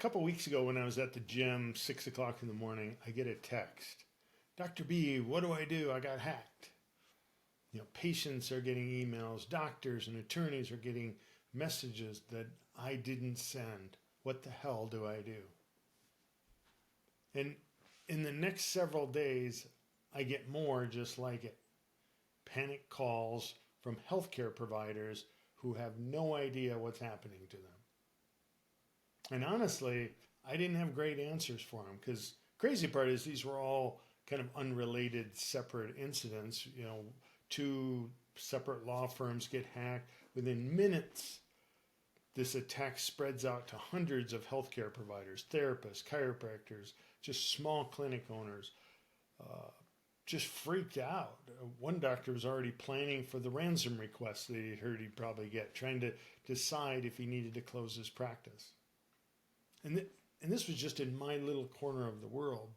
couple weeks ago when I was at the gym, 6 o'clock in the morning, I get a text. Dr. B, what do? I got hacked. Patients are getting emails, doctors and attorneys are getting messages that I didn't send. What the hell do I do? And in the next several days, I get more just like it. Panic calls from healthcare providers who have no idea what's happening to them. And honestly, I didn't have great answers for them because crazy part is these were all kind of unrelated, separate incidents. Two separate law firms get hacked. Within minutes, this attack spreads out to hundreds of healthcare providers, therapists, chiropractors, just small clinic owners, just freaked out. One doctor was already planning for the ransom request that he'd heard he'd probably get, trying to decide if he needed to close his practice. And this was just in my little corner of the world.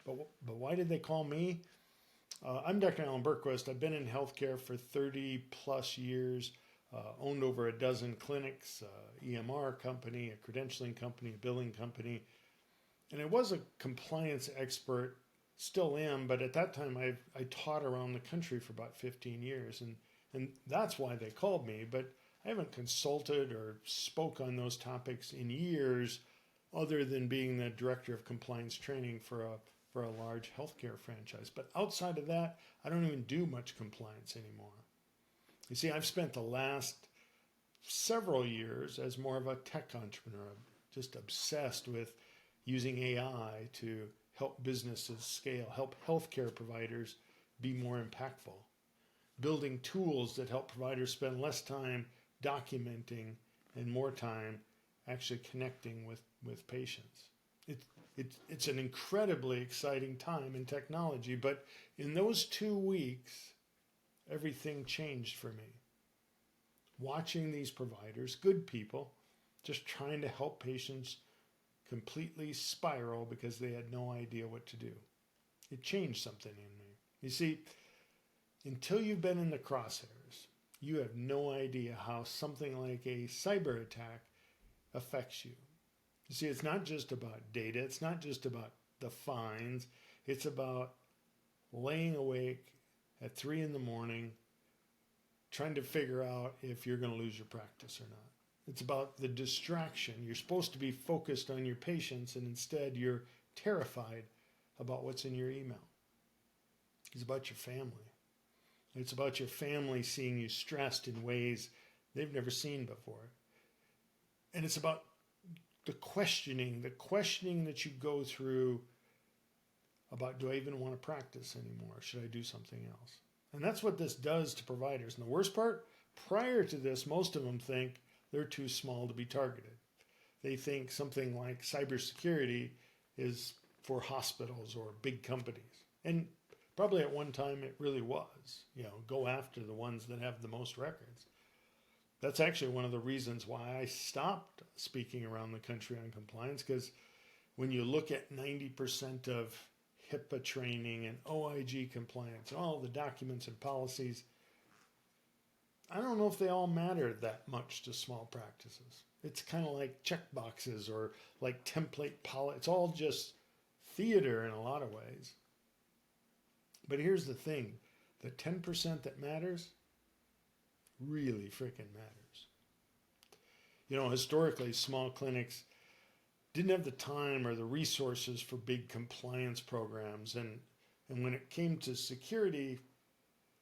But why did they call me? I'm Dr. Alan Bergquist. I've been in healthcare for 30 plus years, owned over a dozen clinics, EMR company, a credentialing company, a billing company. And I was a compliance expert, still am, but at that time I taught around the country for about 15 years. And that's why they called me, but I haven't consulted or spoke on those topics in years other than being the director of compliance training for a large healthcare franchise. But outside of that, I don't even do much compliance anymore. You see, I've spent the last several years as more of a tech entrepreneur, just obsessed with using AI to help businesses scale, help healthcare providers be more impactful, building tools that help providers spend less time documenting and more time actually connecting with patients. It's an incredibly exciting time in technology, but in those 2 weeks, everything changed for me. Watching these providers, good people, just trying to help patients completely spiral because they had no idea what to do. It changed something in me. You see, until you've been in the crosshairs, you have no idea how something like a cyber attack affects you. You see, it's not just about data. It's not just about the fines. It's about laying awake at 3 in the morning trying to figure out if you're going to lose your practice or not. It's about the distraction. You're supposed to be focused on your patients, and instead you're terrified about what's in your email. It's about your family. It's about your family seeing you stressed in ways they've never seen before. And it's about the questioning that you go through about, do I even want to practice anymore? Should I do something else? And that's what this does to providers. And the worst part, prior to this, most of them think they're too small to be targeted. They think something like cybersecurity is for hospitals or big companies. And probably at one time it really was. Go after the ones that have the most records. That's actually one of the reasons why I stopped speaking around the country on compliance, because when you look at 90% of HIPAA training and OIG compliance, all the documents and policies, I don't know if they all matter that much to small practices. It's kind of like check boxes or like template policy. It's all just theater in a lot of ways. But here's the thing, the 10% that matters really freaking matters. Historically, small clinics didn't have the time or the resources for big compliance programs. And when it came to security,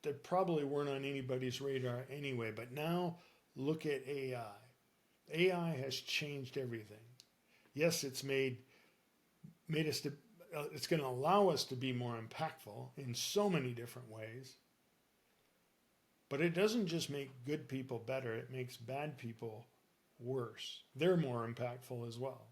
they probably weren't on anybody's radar anyway. But now look at AI. AI has changed everything. Yes, it's made us to, it's going to allow us to be more impactful in so many different ways. But it doesn't just make good people better, it makes bad people worse. They're more impactful as well.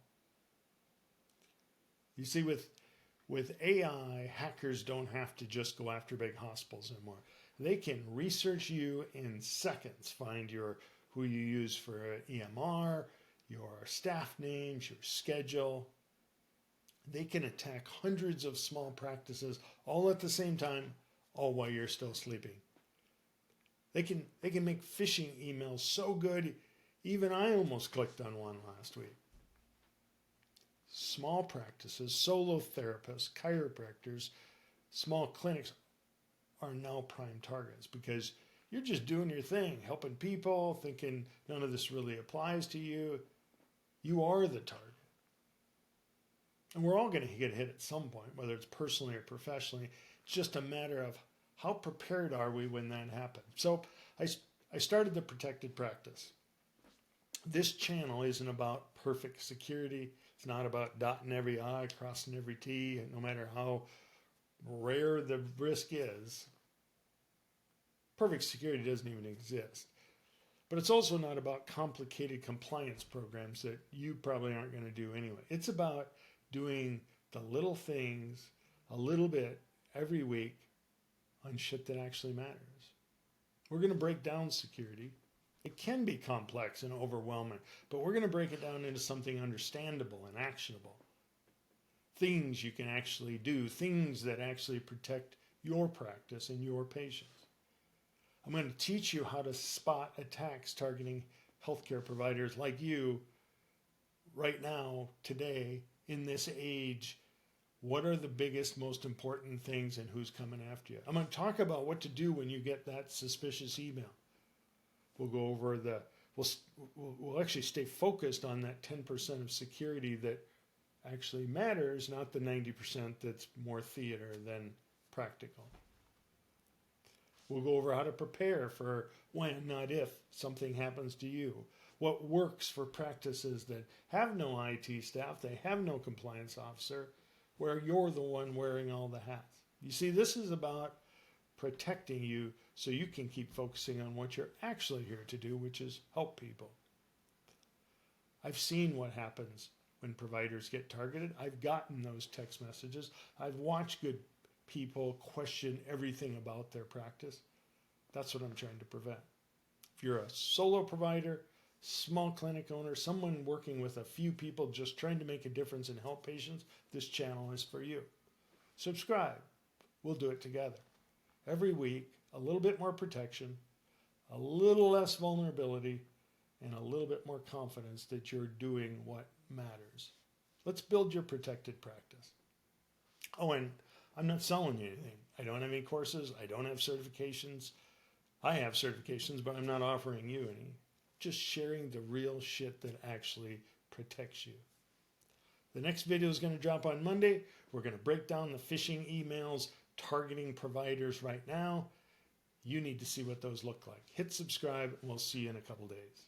You see, with AI, hackers don't have to just go after big hospitals anymore. They can research you in seconds, find who you use for EMR, your staff names, your schedule. They can attack hundreds of small practices all at the same time, all while you're still sleeping. They can make phishing emails so good, even I almost clicked on one last week. small practices, solo therapists, chiropractors, small clinics are now prime targets because you're just doing your thing, helping people, thinking none of this really applies to you. You are the target. And we're all going to get hit at some point, whether it's personally or professionally. It's just a matter of how prepared are we when that happens. So I started the Protected Practice. This channel isn't about perfect security. It's not about dotting every I, crossing every T, no matter how rare the risk is. Perfect security doesn't even exist. But it's also not about complicated compliance programs that you probably aren't going to do anyway. It's about doing the little things a little bit every week on shit that actually matters. We're going to break down security. It can be complex and overwhelming, but we're going to break it down into something understandable and actionable. Things you can actually do, things that actually protect your practice and your patients. I'm going to teach you how to spot attacks targeting healthcare providers like you right now, today, in this age. What are the biggest, most important things and who's coming after you? I'm going to talk about what to do when you get that suspicious email. We'll go over we'll actually stay focused on that 10% of security that actually matters, not the 90% that's more theater than practical. We'll go over how to prepare for when, not if, something happens to you. What works for practices that have no IT staff, they have no compliance officer, where you're the one wearing all the hats. You see, this is about protecting you so you can keep focusing on what you're actually here to do, which is help people. I've seen what happens when providers get targeted. I've gotten those text messages. I've watched good people question everything about their practice. That's what I'm trying to prevent. If you're a solo provider, small clinic owner, someone working with a few people just trying to make a difference and help patients, this channel is for you. Subscribe. We'll do it together. Every week, a little bit more protection, a little less vulnerability, and a little bit more confidence that you're doing what matters. Let's build your protected practice. Oh, and I'm not selling you anything. I don't have any courses. I don't have certifications. I have certifications, but I'm not offering you any. Just sharing the real shit that actually protects you. The next video is going to drop on Monday. We're going to break down the phishing emails targeting providers right now. You need to see what those look like. Hit subscribe, and we'll see you in a couple days.